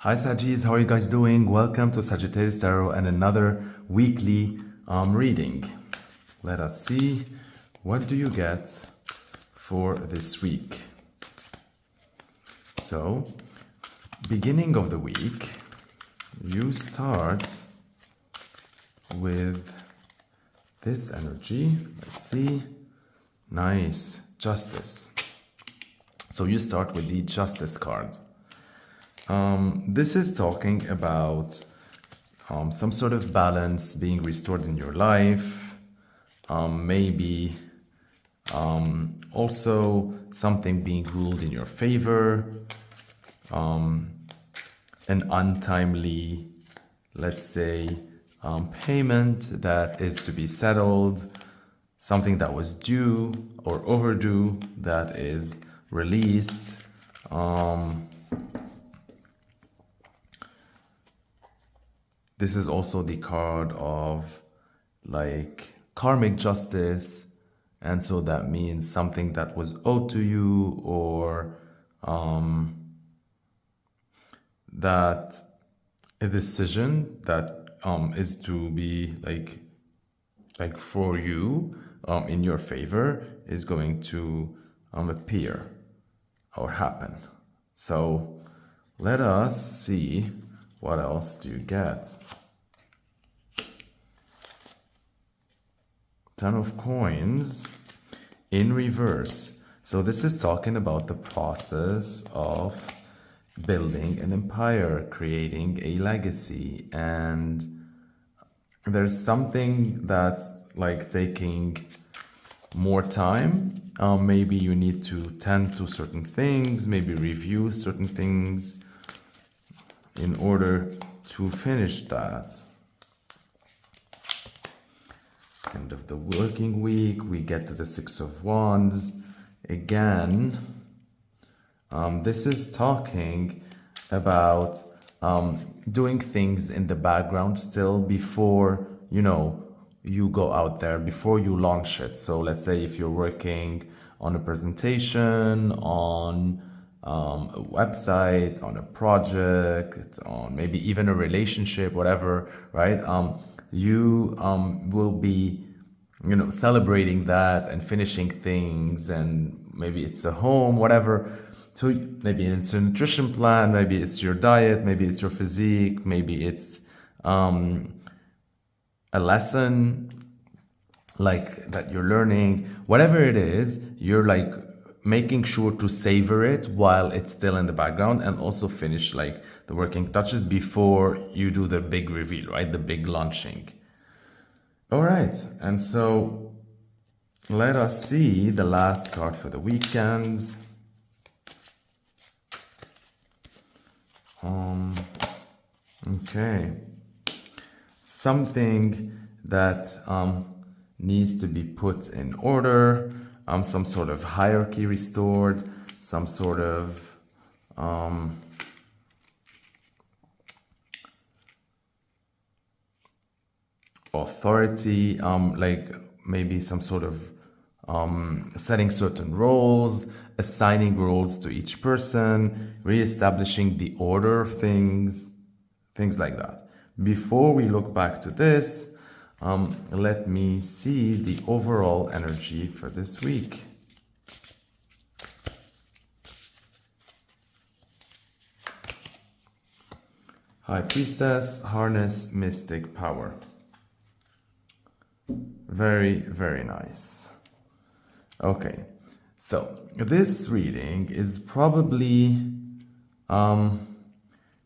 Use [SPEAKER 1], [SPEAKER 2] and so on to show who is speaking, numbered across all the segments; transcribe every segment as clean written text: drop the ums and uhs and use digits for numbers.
[SPEAKER 1] Hi Saggies, how are you guys doing? Welcome to Sagittarius Tarot and another weekly reading. Let us see, what do you get for this week? So, beginning of the week, you start with this energy. Let's see. Nice. Justice. So you start with the Justice card. This is talking about some sort of balance being restored in your life. Maybe also something being ruled in your favor. An untimely, let's say, payment that is to be settled. Something that was due or overdue that is released. This is also the card of like karmic justice, and so that means something that was owed to you, or that a decision that is to be like for you in your favor is going to appear or happen. So let us see, what else do you get? Ten of Coins in reverse. So this is talking about the process of building an empire, creating a legacy, and there's something that's like taking more time. Maybe you need to tend to certain things, maybe review certain things in order to finish that. End of the working week, we get to the Six of Wands. Again, this is talking about doing things in the background still before, you go out there, before you launch it. So let's say if you're working on a presentation, on a website, on a project, on maybe even a relationship, whatever, right? You will be, celebrating that and finishing things, and maybe it's a home, whatever. So maybe it's a nutrition plan, maybe it's your diet, maybe it's your physique, maybe it's a lesson like that you're learning. Whatever it is, you're like making sure to savor it while it's still in the background, and also finish like the working touches before you do the big reveal, right? The big launching. All right, and so let us see the last card for the weekend. Okay, something that needs to be put in order, some sort of hierarchy restored, some sort of authority, like maybe some sort of setting certain roles, assigning roles to each person, reestablishing the order of things like that. Before we look back to this, let me see the overall energy for this week. High Priestess, harness mystic power. Very, very nice. Okay, so this reading is probably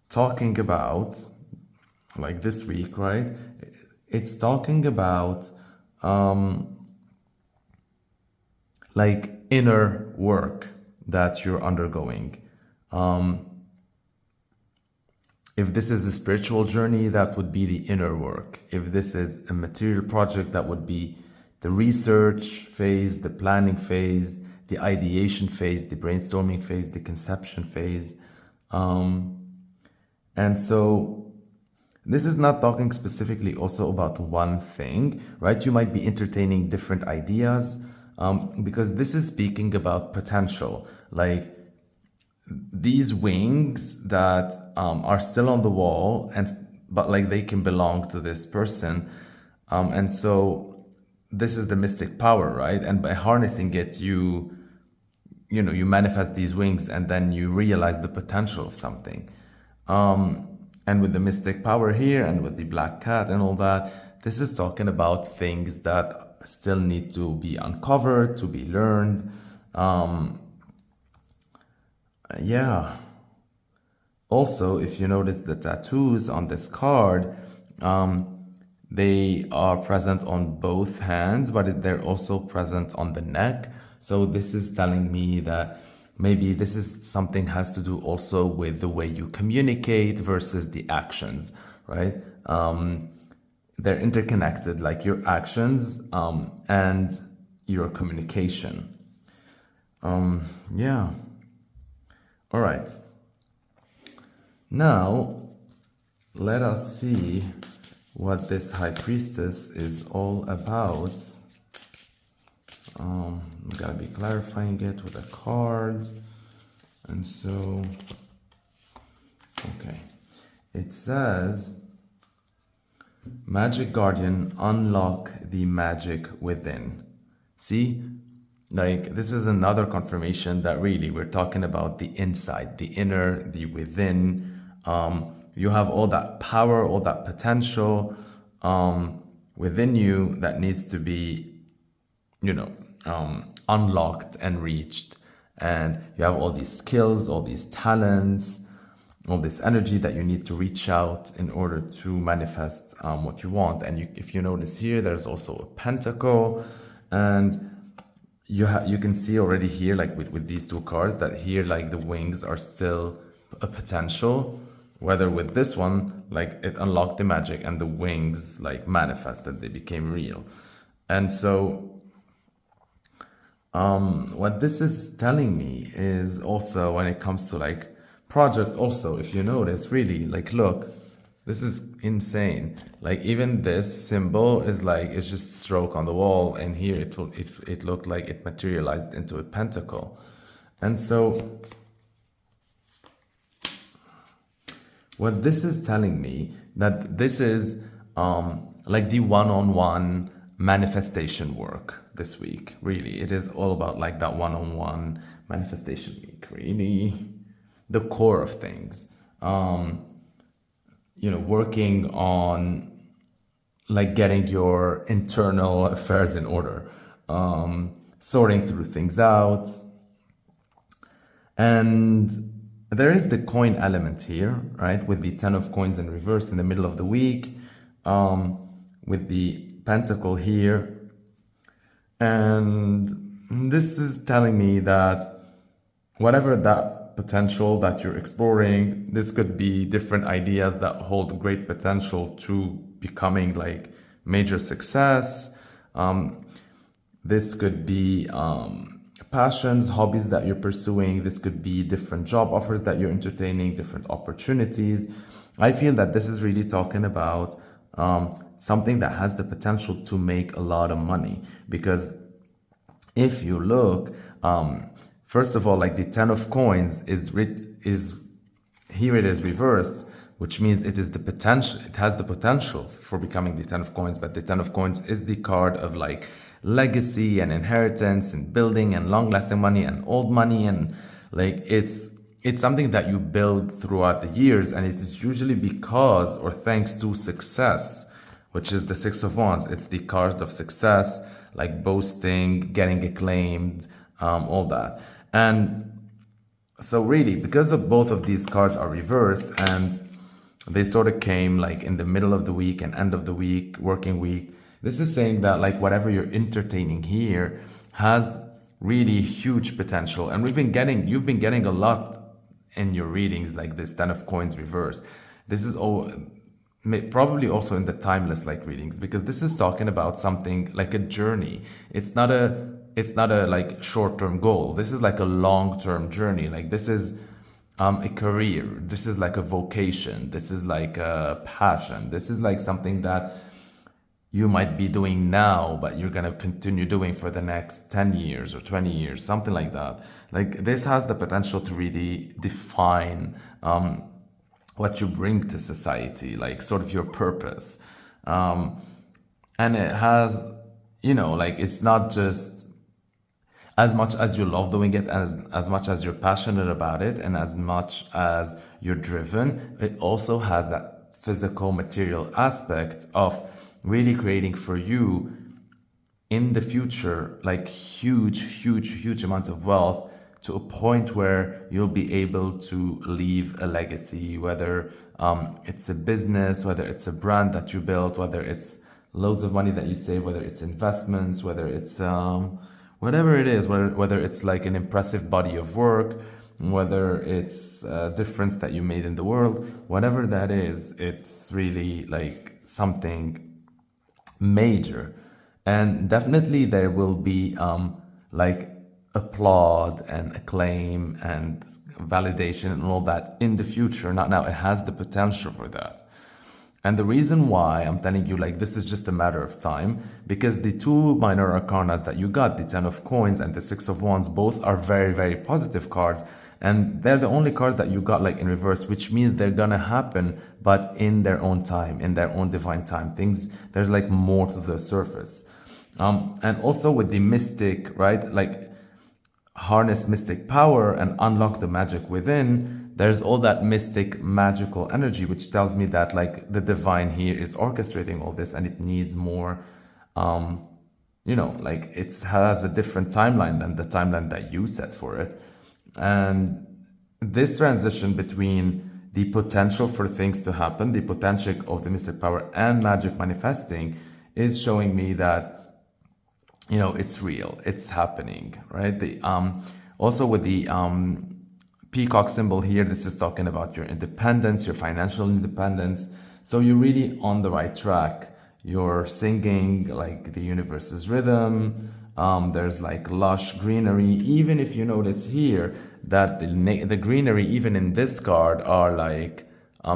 [SPEAKER 1] talking about, like this week, right? It's talking about like inner work that you're undergoing. If this is a spiritual journey, that would be the inner work. If this is a material project, that would be the research phase, the planning phase, the ideation phase, the brainstorming phase, the conception phase. And so this is not talking specifically also about one thing, right? You might be entertaining different ideas, because this is speaking about potential. Like these wings that are still on the wall, but like they can belong to this person, and so this is the mystic power, right? And by harnessing it, you manifest these wings, and then you realize the potential of something. And with the mystic power here, and with the black cat and all that, this is talking about things that still need to be uncovered, to be learned. Yeah. Also, if you notice the tattoos on this card, they are present on both hands, but they're also present on the neck. So this is telling me that maybe this is something has to do also with the way you communicate versus the actions, right? They're interconnected, like your actions and your communication. Yeah. All right. Now, let us see what this High Priestess is all about. I'm gonna be clarifying it with a card. And so, okay. It says, Magic Guardian, unlock the magic within. See? Like, this is another confirmation that really we're talking about the inside, the inner, the within. You have all that power, all that potential within you that needs to be, unlocked and reached. And you have all these skills, all these talents, all this energy that you need to reach out in order to manifest what you want. And if you notice here, there's also a pentacle, and you can see already here, like with these two cards, that here like the wings are still a potential, whether with this one like it unlocked the magic and the wings like manifested, they became real. And so what this is telling me is also when it comes to like project, also if you notice, really, like, look, this is insane. Like even this symbol is like, it's just stroke on the wall, and here it looked like it materialized into a pentacle. And so what this is telling me, that this is like the one-on-one manifestation work this week. Really, it is all about like that one-on-one manifestation week, really the core of things. Working on like getting your internal affairs in order, sorting through things out. And there is the coin element here, right? With the 10 of coins in reverse in the middle of the week, with the pentacle here. And this is telling me that whatever that potential that you're exploring, this could be different ideas that hold great potential to becoming like major success. This could be passions, hobbies that you're pursuing. This could be different job offers that you're entertaining, different opportunities. I feel that this is really talking about something that has the potential to make a lot of money. Because if you look, first of all, like the 10 of coins is here, it is reversed, which means it is the potential, it has the potential for becoming the 10 of coins. But the 10 of coins is the card of like legacy and inheritance and building and long-lasting money and old money, and like it's something that you build throughout the years, and it is usually because or thanks to success, which is the 6 of Wands. It's the card of success, like boasting, getting acclaimed, all that. And so really, because of both of these cards are reversed, and they sort of came like in the middle of the week and end of the week, working week, this is saying that like whatever you're entertaining here has really huge potential. And you've been getting a lot in your readings, like this 10 of coins reverse. This is all probably also in the timeless like readings, because this is talking about something like a journey. It's not a like short-term goal. This is like a long-term journey. Like this is a career. This is like a vocation. This is like a passion. This is like something that you might be doing now, but you're going to continue doing for the next 10 years or 20 years, something like that. Like this has the potential to really define what you bring to society, like sort of your purpose. And it has, like it's not just as much as you love doing it, as much as you're passionate about it, and as much as you're driven, it also has that physical material aspect of really creating for you in the future, like huge amounts of wealth, to a point where you'll be able to leave a legacy, whether it's a business, whether it's a brand that you built, whether it's loads of money that you save, whether it's investments, whether it's whatever it is, whether it's like an impressive body of work, whether it's a difference that you made in the world, whatever that is, it's really like something major. And definitely there will be like applaud and acclaim and validation and all that in the future, not now. It has the potential for that. And the reason why I'm telling you, like, this is just a matter of time, because the two minor arcanas that you got, the 10 of coins and the 6 of wands, both are very positive cards. And they're the only cards that you got like in reverse, which means they're gonna happen, but in their own time, in their own divine time. There's like more to the surface. And also with the mystic, right? Like harness mystic power and unlock the magic within. There's all that mystic magical energy, which tells me that like the divine here is orchestrating all this, and it needs more, like it has a different timeline than the timeline that you set for it. And this transition between the potential for things to happen, the potential of the mystic power and magic manifesting, is showing me that, it's real, it's happening, right? Also with the peacock symbol here, this is talking about your independence, your financial independence. So you're really on the right track. You're singing like the universe's rhythm. There's like lush greenery. Even if you notice here that the greenery, even in this card, are like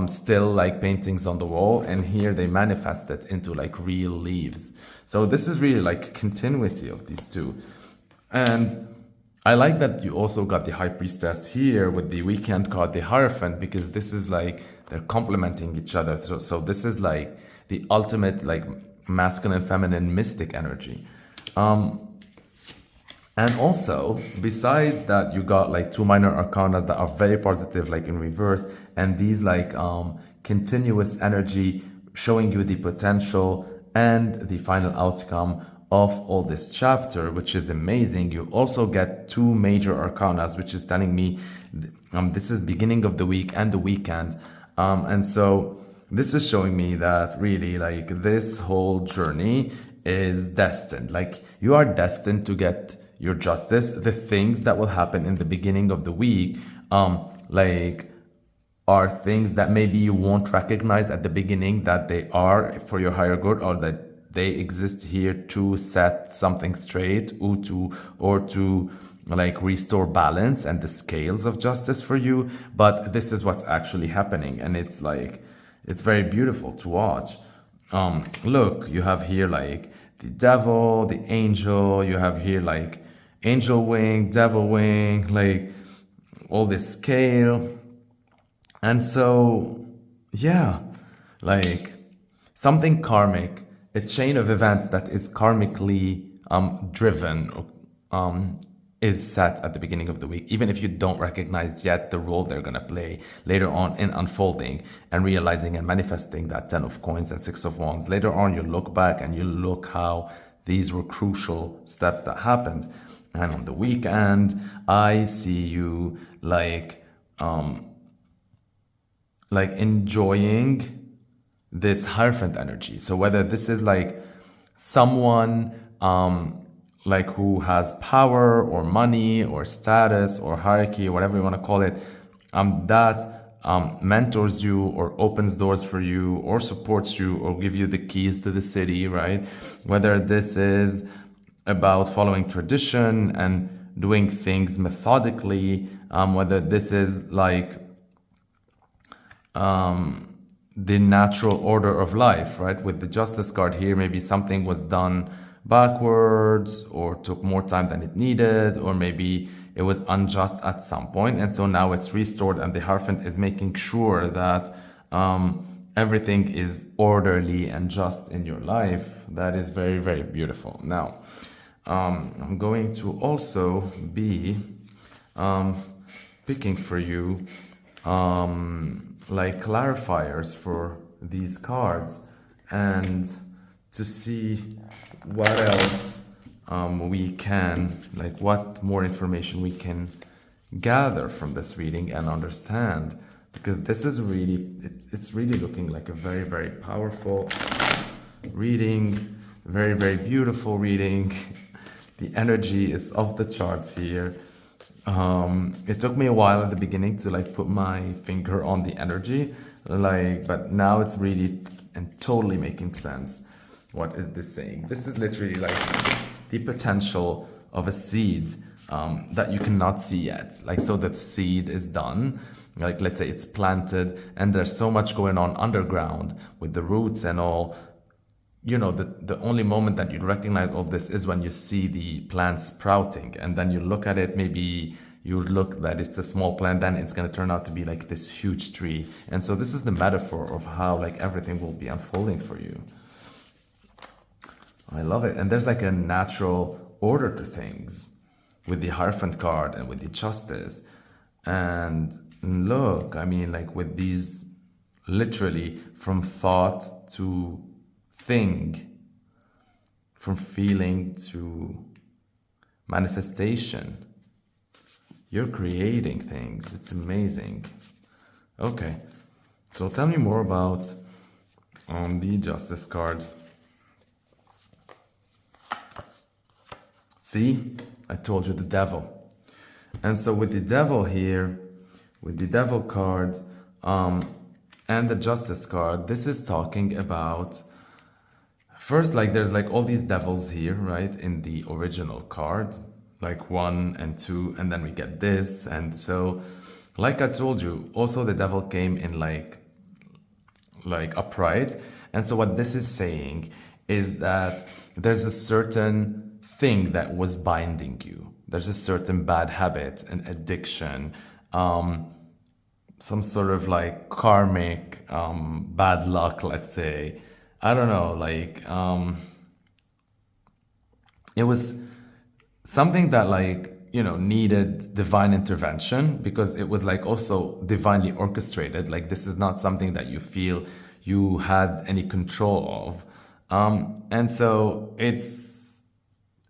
[SPEAKER 1] still like paintings on the wall, and here they manifest it into like real leaves. So this is really like continuity of these two. And I like that you also got the High Priestess here with the Weekend card, the Hierophant, because this is like they're complementing each other. So this is like the ultimate like masculine, feminine, mystic energy. And also, besides that, you got like two minor arcanas that are very positive, like in reverse, and these like continuous energy showing you the potential and the final outcome of all this chapter, which is amazing. You also get two major arcanas, which is telling me this is beginning of the week and the weekend. And so this is showing me that really like this whole journey is destined. Like you are destined to get your justice. The things that will happen in the beginning of the week, like are things that maybe you won't recognize at the beginning that they are for your higher good, or that they exist here to set something straight, or to like restore balance and the scales of justice for you. But this is what's actually happening, and it's like it's very beautiful to watch. Look, you have here like the devil, the angel, you have here like angel wing, devil wing, like all this scale. And so yeah, like something karmic, a chain of events that is karmically driven, is set at the beginning of the week, even if you don't recognize yet the role they're going to play later on in unfolding and realizing and manifesting that 10 of coins and 6 of wands. Later on, you look back and you look how these were crucial steps that happened. And on the weekend, I see you like enjoying this Hierophant energy. So whether this is like someone like who has power or money or status or hierarchy, whatever you want to call it, that mentors you or opens doors for you or supports you or give you the keys to the city, right? Whether this is about following tradition and doing things methodically, whether this is like the natural order of life, right? With the Justice card here, maybe something was done backwards or took more time than it needed, or maybe it was unjust at some point, and so now it's restored, and the Hierophant is making sure that everything is orderly and just in your life. That is very, very beautiful. Now, I'm going to also be picking for you like clarifiers for these cards, and to see what else we can, like what more information we can gather from this reading and understand, because this is really, it's really looking like a very, very powerful reading, very, very beautiful reading. The energy is off the charts here. It took me a while at the beginning to like put my finger on the energy, like, but now it's really and totally making sense. What is this saying? This is literally like the potential of a seed that you cannot see yet. Like, so that seed is done. Like, let's say it's planted and there's so much going on underground with the roots and all. You know, the only moment that you recognize all this is when you see the plant sprouting, and then you look at it, maybe you look that it's a small plant, then it's going to turn out to be like this huge tree. And so this is the metaphor of how like everything will be unfolding for you. I love it. And there's like a natural order to things with the Hierophant card and with the Justice. And look, I mean, like with these, literally from thought to thing, from feeling to manifestation. You're creating things. It's amazing. Okay, so tell me more about the Justice card. See, I told you the Devil. And so with the Devil here, with the Devil card and the Justice card, this is talking about, first, like there's like all these devils here, right, in the original card, like 1 and 2, and then we get this. And so, like I told you, also the Devil came in like upright. And so what this is saying is that there's a certain thing that was binding you. There's a certain bad habit, an addiction, some sort of like karmic bad luck, let's say. I don't know, like it was something that like, you know, needed divine intervention, because it was like also divinely orchestrated. Like this is not something that you feel you had any control of. And so it's,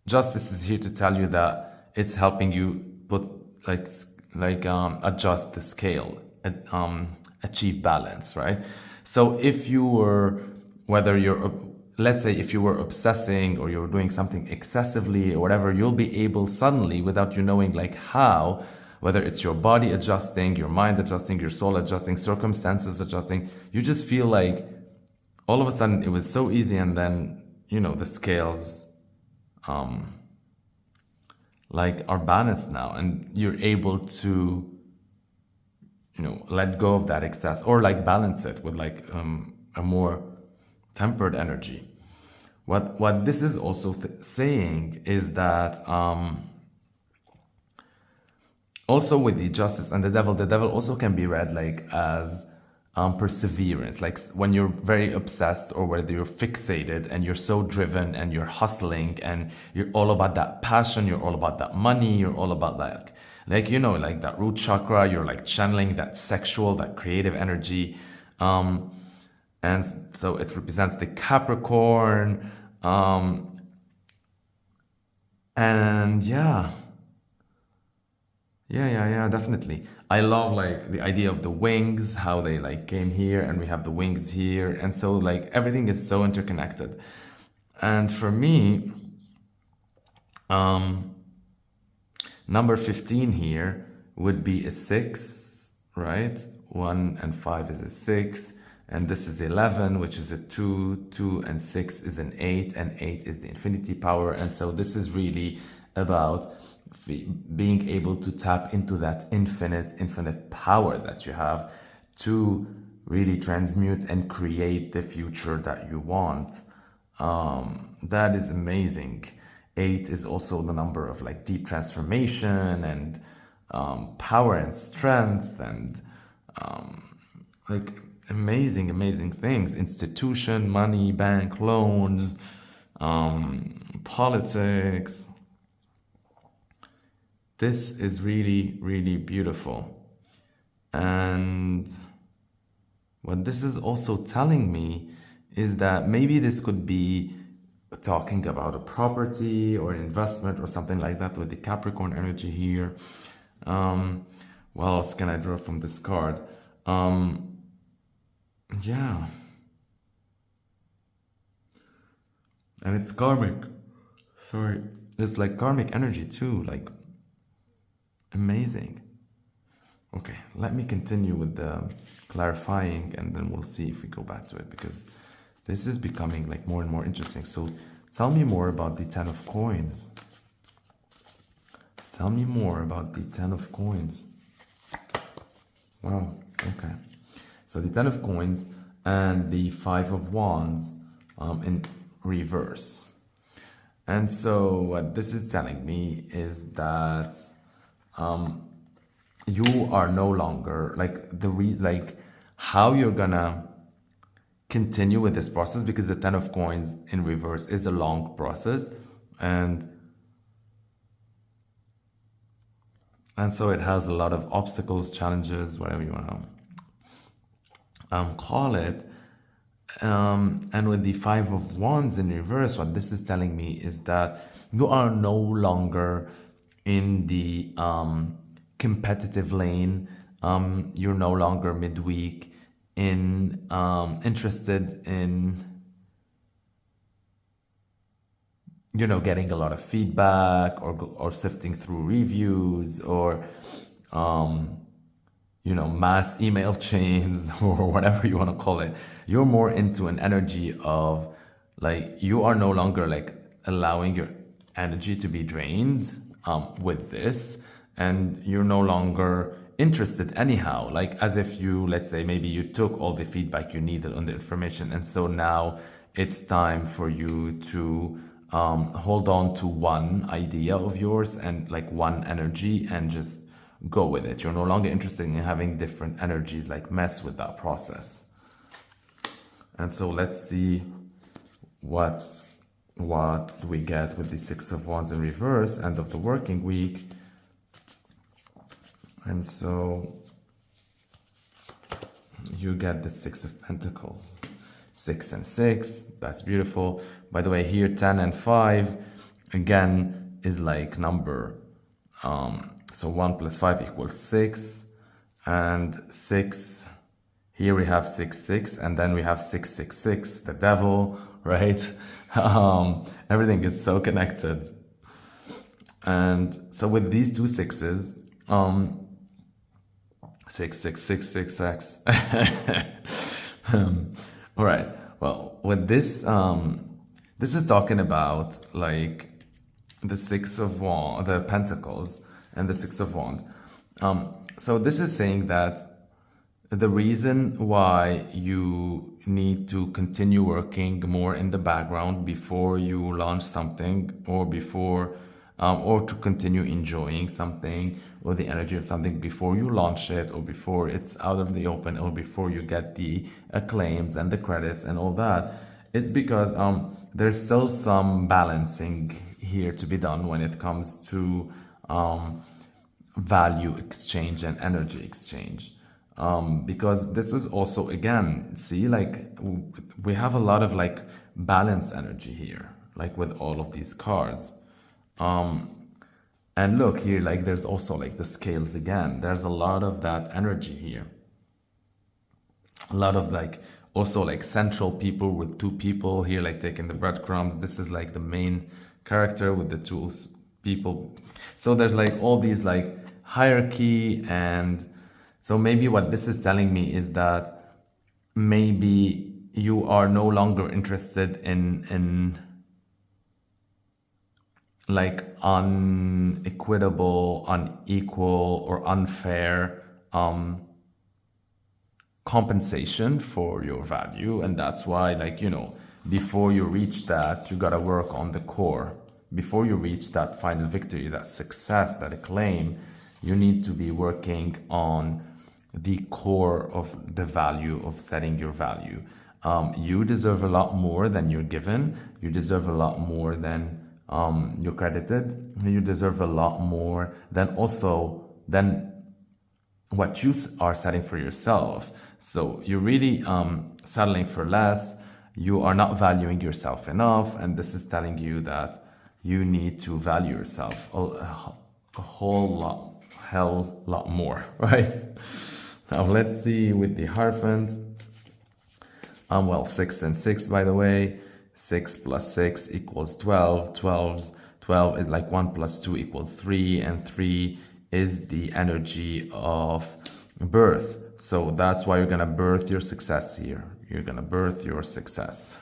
[SPEAKER 1] Justice is here to tell you that it's helping you put adjust the scale, achieve balance, right? So if you were, whether you're, let's say if you were obsessing or you were doing something excessively or whatever, you'll be able suddenly, without you knowing like how, whether it's your body adjusting, your mind adjusting, your soul adjusting, circumstances adjusting, you just feel like all of a sudden it was so easy, and then, you know, the scales like are balanced now, and you're able to, you know, let go of that excess, or like balance it with like a more tempered energy. What this is also saying is that also with the Justice and the Devil also can be read like as perseverance, like when you're very obsessed, or whether you're fixated and you're so driven and you're hustling and you're all about that passion, you're all about that money, you're all about that, like, you know, like that root chakra, you're like channeling that sexual, that creative energy. And so it represents the Capricorn. And yeah, definitely. I love like the idea of the wings, how they like came here, and we have the wings here. And so like everything is so interconnected. And for me, number 15 here would be a 6, right? 1 and 5 is a 6. And this is 11, which is a 2. 2 and 6 is an 8, and 8 is the infinity power. And so this is really about being able to tap into that infinite power that you have, to really transmute and create the future that you want. That is amazing. 8 is also the number of like deep transformation and power and strength and like amazing things. Institution, money, bank, loans, politics. This is really beautiful. And what this is also telling me is that maybe this could be talking about a property or an investment or something like that with the Capricorn energy here. What else can I draw from this card? Yeah. And it's karmic. Sorry. It's like karmic energy too, like amazing. Okay, let me continue with the clarifying and then we'll see if we go back to it, because this is becoming like more and more interesting. So tell me more about the 10 of coins. Tell me more about the 10 of coins. Wow, okay. So the 10 of coins and the 5 of wands in reverse. And so what this is telling me is that you are no longer like how you're gonna continue with this process, because the 10 of coins in reverse is a long process, and so it has a lot of obstacles, challenges, whatever you want to call it. And with the 5 of wands in reverse, what this is telling me is that you are no longer in the competitive lane. You're no longer midweek in interested in, you know, getting a lot of feedback or sifting through reviews or you know, mass email chains or whatever you want to call it. You're more into an energy of like, you are no longer like allowing your energy to be drained with this, and you're no longer interested anyhow, like as if you, let's say maybe you took all the feedback you needed on the information, and so now it's time for you to hold on to one idea of yours and like one energy and just go with it. You're no longer interested in having different energies like mess with that process. And so let's see what we get with the 6 of wands in reverse, end of the working week. And so you get the 6 of pentacles, 6 and 6. That's beautiful. By the way, here 10 and 5 again is like number so 1 plus 5 equals 6, and 6 here we have 6 6, and then we have 6 6 6, the devil, right? Everything is so connected. And so with these two sixes, 6 6 6 6 6 all right, well, with this this is talking about like the 6 of wands, the pentacles, and the 6 of wands. So this is saying that the reason why you need to continue working more in the background before you launch something, or before or to continue enjoying something or the energy of something before you launch it, or before it's out of the open, or before you get the acclaims and the credits and all that, it's because there's still some balancing here to be done when it comes to value exchange and energy exchange. Because this is also, again, see, like we have a lot of like balance energy here, like with all of these cards. And look here, like there's also like the scales again. There's a lot of that energy here. A lot of like also like central people with 2 people here, like taking the breadcrumbs. This is like the main character with the 2 people. So there's like all these like hierarchy, and so maybe what this is telling me is that maybe you are no longer interested in like unequitable, unequal, or unfair compensation for your value. And that's why, like, you know, before you reach that, you got to work on the core. Before you reach that final victory, that success, that acclaim, you need to be working on the core of the value, of setting your value. You deserve a lot more than you're given. You deserve a lot more than you're credited. You deserve a lot more than what you are setting for yourself. So you're really settling for less. You are not valuing yourself enough, and this is telling you that you need to value yourself a whole lot more, right? Now let's see with the Hierophant. Well, 6 and 6, by the way. 6 plus 6 equals 12. 12 is like 1 plus 2 equals 3, and 3 is the energy of birth. So that's why you're gonna birth your success here. You're gonna birth your success.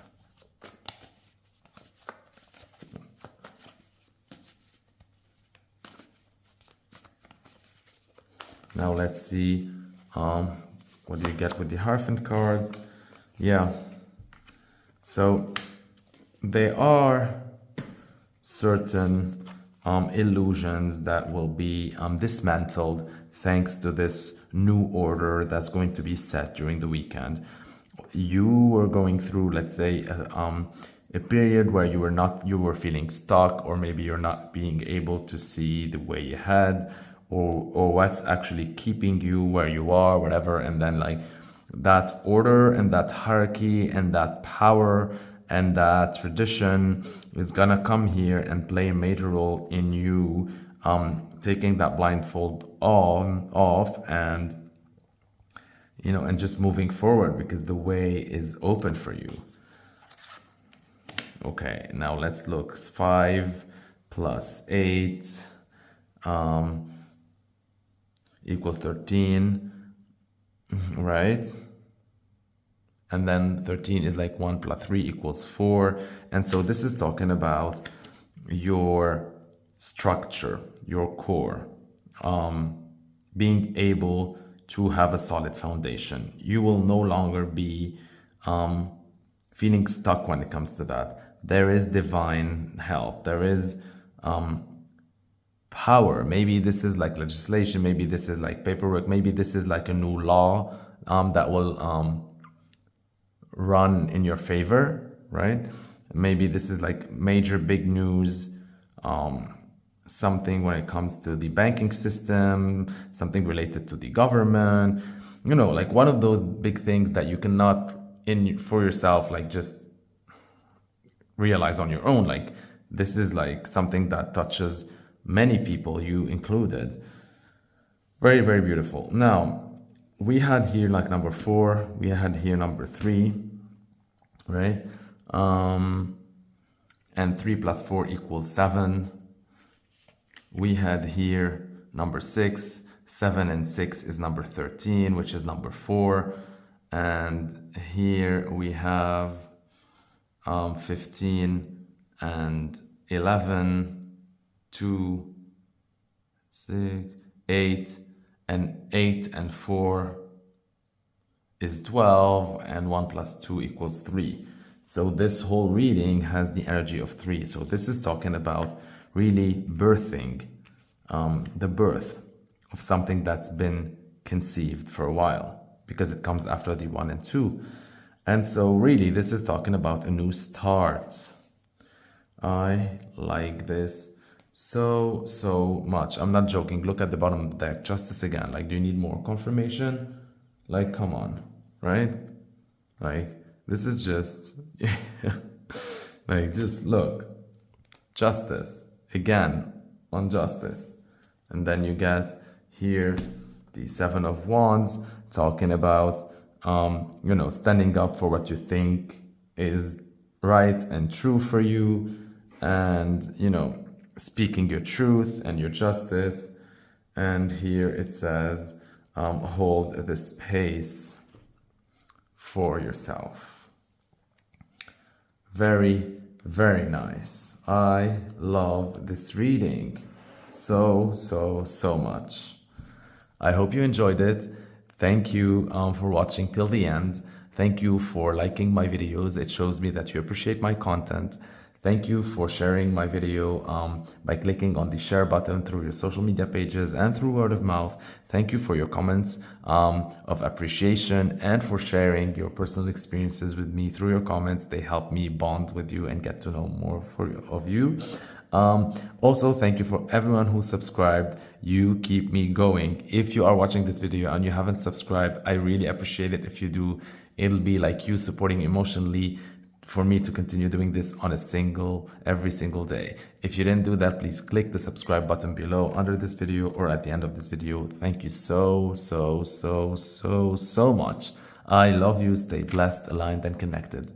[SPEAKER 1] Now let's see what do you get with the Hierophant card. Yeah, so there are certain illusions that will be dismantled thanks to this new order that's going to be set during the weekend. You were going through, let's say, a period where you were feeling stuck, or maybe you're not being able to see the way ahead, or what's actually keeping you where you are, whatever. And then like that order and that hierarchy and that power and that tradition is gonna come here and play a major role in you taking that blindfold off and, you know, and just moving forward, because the way is open for you. Okay, now let's look. 5 plus 8 equals 13, right? And then 13 is like 1 plus 3 equals 4. And so this is talking about your structure, your core, being able to have a solid foundation. You will no longer be feeling stuck when it comes to that. There is divine help. There is power. Maybe this is like legislation. Maybe this is like paperwork. Maybe this is like a new law that will run in your favor, right? Maybe this is like major big news, something when it comes to the banking system, something related to the government, you know, like one of those big things that you cannot for yourself, like just realize on your own. Like this is like something that touches many people, you included. Very, very beautiful. Now, we had here like number 4, we had here number 3, right? And 3 plus 4 equals 7. We had here number 6, 7 and 6 is number 13, which is number 4. And here we have 15 and 11, 2, 6, 8, and 8 and 4 is 12, and 1 plus 2 equals 3. So this whole reading has the energy of 3. So this is talking about really birthing, the birth of something that's been conceived for a while, because it comes after the 1 and 2. And so really this is talking about a new start. I like this so much. I'm not joking. Look at the bottom of the deck. Justice again. Like, do you need more confirmation? Like, come on, right? Like, this is just like, just look. Justice again on justice. And then you get here the 7 of Wands, talking about you know, standing up for what you think is right and true for you, and, you know, speaking your truth and your justice. And here it says hold the space for yourself. Very, very nice. I love this reading so much. I hope you enjoyed it. Thank you for watching till the end. Thank you for liking my videos. It shows me that you appreciate my content. Thank you for sharing my video by clicking on the share button through your social media pages and through word of mouth. Thank you for your comments of appreciation and for sharing your personal experiences with me through your comments. They help me bond with you and get to know more of you. Also, thank you for everyone who subscribed. You keep me going. If you are watching this video and you haven't subscribed, I really appreciate it if you do. It'll be like you supporting emotionally for me to continue doing this on every single day. If you didn't do that, please click the subscribe button below under this video or at the end of this video. Thank you so much. I love you. Stay blessed, aligned, and connected.